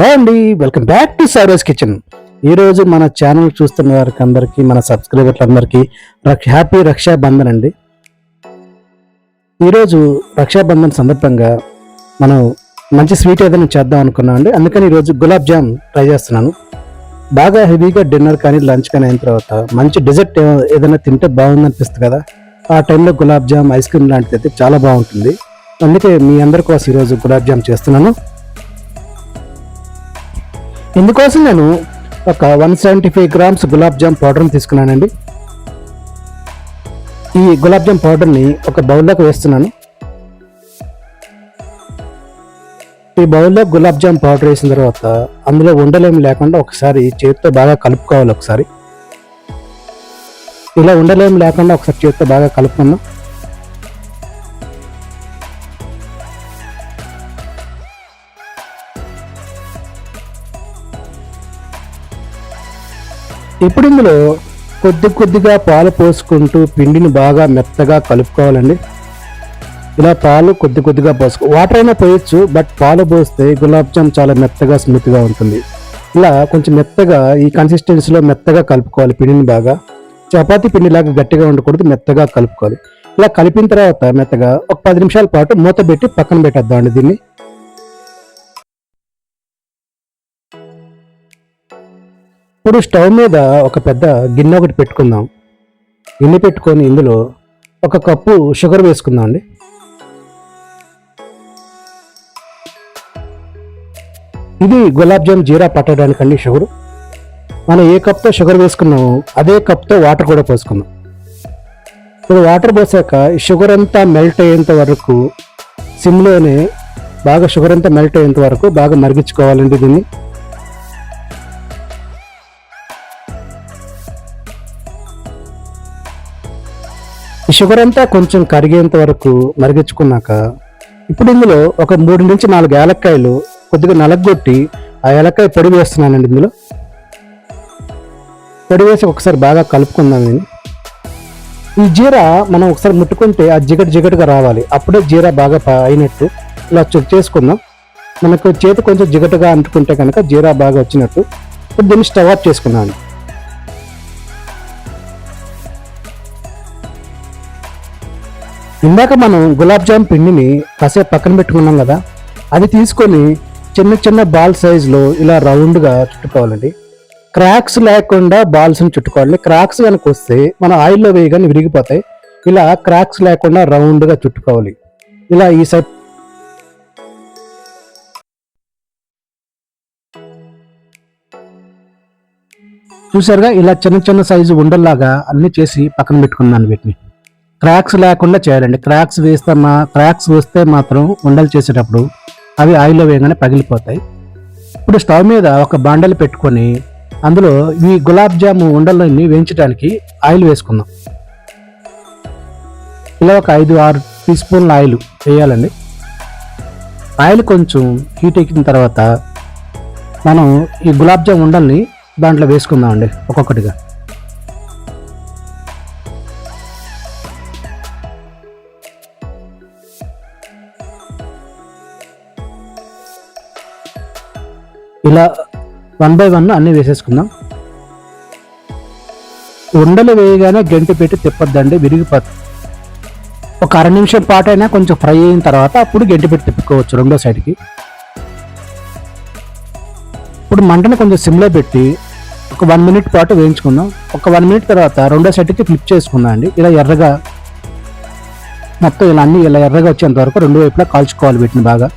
Hello అండి, welcome back to సౌరస్ kitchen. ఈరోజు మన ఛానల్ చూస్తున్న వారికి అందరికీ, మన సబ్స్క్రైబర్లందరికీ హ్యాపీ రక్షాబంధన్ అండి. ఈరోజు రక్షాబంధన్ సందర్భంగా మనం మంచి స్వీట్ ఏదైనా చేద్దాం అనుకున్నాం అండి. అందుకని ఈరోజు గులాబ్ జామ్ ట్రై చేస్తున్నాను. బాగా హెవీగా డిన్నర్ కానీ లంచ్ కానీ అయిన తర్వాత మంచి డెజర్ట్ ఏదైనా తింటే బాగుంది అనిపిస్తుంది కదా. ఆ టైంలో గులాబ్ జామ్, ఐస్ క్రీమ్ లాంటిది అయితే చాలా బాగుంటుంది. అందుకే మీ అందరి కోసం ఈరోజు గులాబ్ జామ్ చేస్తున్నాను. ఇందుకోసం నేను ఒక 175 గ్రామ్స్ గులాబ్ జామ్ పౌడర్ని తీసుకున్నానండి. ఈ గులాబ్ జామ్ పౌడర్ని ఒక బౌల్లోకి వేస్తున్నాను. ఈ బౌల్లో గులాబ్ జామ్ పౌడర్ వేసిన తర్వాత అందులో ఉండలేమి లేకుండా ఒకసారి చేతితో బాగా కలుపుకోవాలి. ఒకసారి ఇలా ఉండలేమి లేకుండా ఒకసారి చేతితో బాగా కలుపుకుందాం. ఇప్పుడు ఇందులో కొద్దిగా పాలు పోసుకుంటూ పిండిని బాగా మెత్తగా కలుపుకోవాలండి. ఇలా పాలు కొద్దిగా వాటర్ అయినా పోయొచ్చు, బట్ పాలు పోస్తే గులాబ్ జామ్ చాలా మెత్తగా స్మూత్గా ఉంటుంది. ఇలా కొంచెం మెత్తగా ఈ కన్సిస్టెన్సీలో మెత్తగా కలుపుకోవాలి. పిండిని బాగా చపాతీ పిండిలాగా గట్టిగా ఉండకూడదు, మెత్తగా కలుపుకోవాలి. ఇలా కలిపిన తర్వాత మెత్తగా ఒక 10 నిమిషాల పాటు మూత పెట్టి పక్కన పెట్టేద్దామండి దీన్ని. ఇప్పుడు స్టవ్ మీద ఒక పెద్ద గిన్నె ఒకటి పెట్టుకుందాం. గిన్నె పెట్టుకొని ఇందులో ఒక కప్పు షుగర్ వేసుకుందాం అండి. ఇది గులాబ్ జామ్ జీరా పట్టడానికండి షుగర్. మనం ఏ కప్తో షుగర్ వేసుకున్నామో అదే కప్తో వాటర్ కూడా పోసుకుందాం. ఇప్పుడు వాటర్ పోసాక షుగర్ అంతా మెల్ట్ అయ్యేంత వరకు సిమ్లోనే బాగా షుగర్ అంతా మెల్ట్ అయ్యేంత వరకు బాగా మరిగించుకోవాలండి దీన్ని. ఈ షుగర్ అంతా కొంచెం కరిగేంత వరకు మరిగించుకున్నాక ఇప్పుడు ఇందులో ఒక 3 నుంచి 4 ఏలక్కాయలు కొద్దిగా నలగొట్టి ఆ ఏలక్కాయ పొడి వేస్తున్నానండి. ఇందులో పొడి వేసి ఒకసారి బాగా కలుపుకుందాం. ఈ జీరా మనం ఒకసారి ముట్టుకుంటే ఆ జిగటుగా రావాలి, అప్పుడే జీరా బాగా అయినట్టు. ఇలా చెక్ చేసుకుందాం. మనకు చేతి కొంచెం జిగటుగా అంటుకుంటే కనుక జీరా బాగా వచ్చినట్టు. ఇప్పుడు దీన్ని స్టవ్ ఆఫ్ చేసుకున్నాను. ఇందాక మనం గులాబ్ జామ్ పిండిని కాసేపు పక్కన పెట్టుకున్నాం కదా, అది తీసుకొని చిన్న బాల్ సైజులో ఇలా రౌండ్గా చుట్టుకోవాలండి. క్రాక్స్ లేకుండా బాల్స్ని చుట్టుకోవాలి. క్రాక్స్ కనుక వస్తే మనం ఆయిల్లో వేయగానే విరిగిపోతాయి. ఇలా క్రాక్స్ లేకుండా రౌండ్గా చుట్టుకోవాలి. ఇలా ఈ సైడ్ చూసారుగా, ఇలా చిన్న సైజు ఉండల్లాగా అన్ని చేసి పక్కన పెట్టుకున్నాను. వీటిని క్రాక్స్ లేకుండా చేయాలండి. క్రాక్స్ వస్తే మాత్రం ఉండలు చేసేటప్పుడు అవి ఆయిల్లో వేయగానే పగిలిపోతాయి. ఇప్పుడు స్టవ్ మీద ఒక బాండలు పెట్టుకొని అందులో ఈ గులాబ్ జాము ఉండలని వేయించడానికి ఆయిల్ వేసుకుందాం. ఇలా ఒక 5-6 టీ స్పూన్ల ఆయిల్ వేయాలండి. ఆయిల్ కొంచెం హీట్ ఎక్కిన తర్వాత మనం ఈ గులాబ్ జామ్ ఉండల్ని దాంట్లో వేసుకుందామండి ఒక్కొక్కటిగా. ఇలా 1 by 1 అన్నీ వేసేసుకుందాం. ఉండలు వేయగానే గంటి పెట్టి తిప్పొద్దండి, విరిగిపోతుంది. ఒక 1/2 నిమిషం పాటు అయినా కొంచెం ఫ్రై అయిన తర్వాత అప్పుడు గంటి పెట్టి తిప్పుకోవచ్చు రెండో సైడ్కి. ఇప్పుడు మంటను కొంచెం సిమ్లో పెట్టి ఒక 1 మినిట్ పాటు వేయించుకుందాం. ఒక 1 మినిట్ తర్వాత రెండో సైడ్కి ఫ్లిప్ చేసుకుందాం అండి. ఇలా ఎర్రగా మొత్తం ఇలా ఎర్రగా వచ్చేంత వరకు రెండు వైపులా కాల్చుకోవాలి వీటిని బాగా.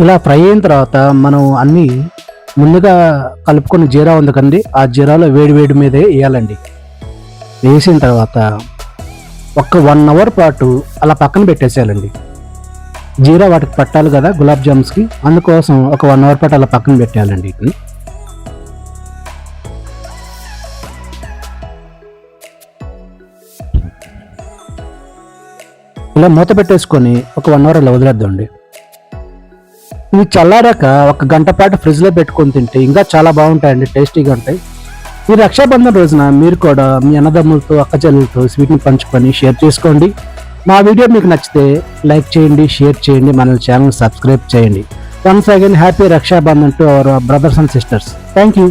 ఇలా ఫ్రై అయిన తర్వాత మనం అన్నీ ముందుగా కలుపుకొని జీరా ఉంది కండి, ఆ జీరాలో వేడి మీదే వేయాలండి. వేసిన తర్వాత ఒక 1 అవర్ పాటు అలా పక్కన పెట్టేసేయాలండి. జీరా వాటికి పట్టాలి కదా గులాబ్ జామ్స్కి, అందుకోసం ఒక 1 అవర్ పాటు అలా పక్కన పెట్టాలండి వీటిని. ఇలా మూత పెట్టేసుకొని ఒక 1 అవర్ అలా వదిలేద్దామండి. ఇవి చల్లారాక 1 గంట పాటు ఫ్రిడ్జ్లో పెట్టుకొని తింటే ఇంకా చాలా బాగుంటాయండి, టేస్టీగా ఉంటాయి. ఈ రక్షాబంధన్ రోజున మీరు కూడా మీ అన్నదమ్ములతో అక్కచెల్లెలతో స్వీట్ని పంచుకొని షేర్ చేసుకోండి. మా వీడియో మీకు నచ్చితే లైక్ చేయండి, షేర్ చేయండి, మన ఛానల్ సబ్స్క్రైబ్ చేయండి. Once again happy Raksha Bandhan to our brothers and sisters. Thank you.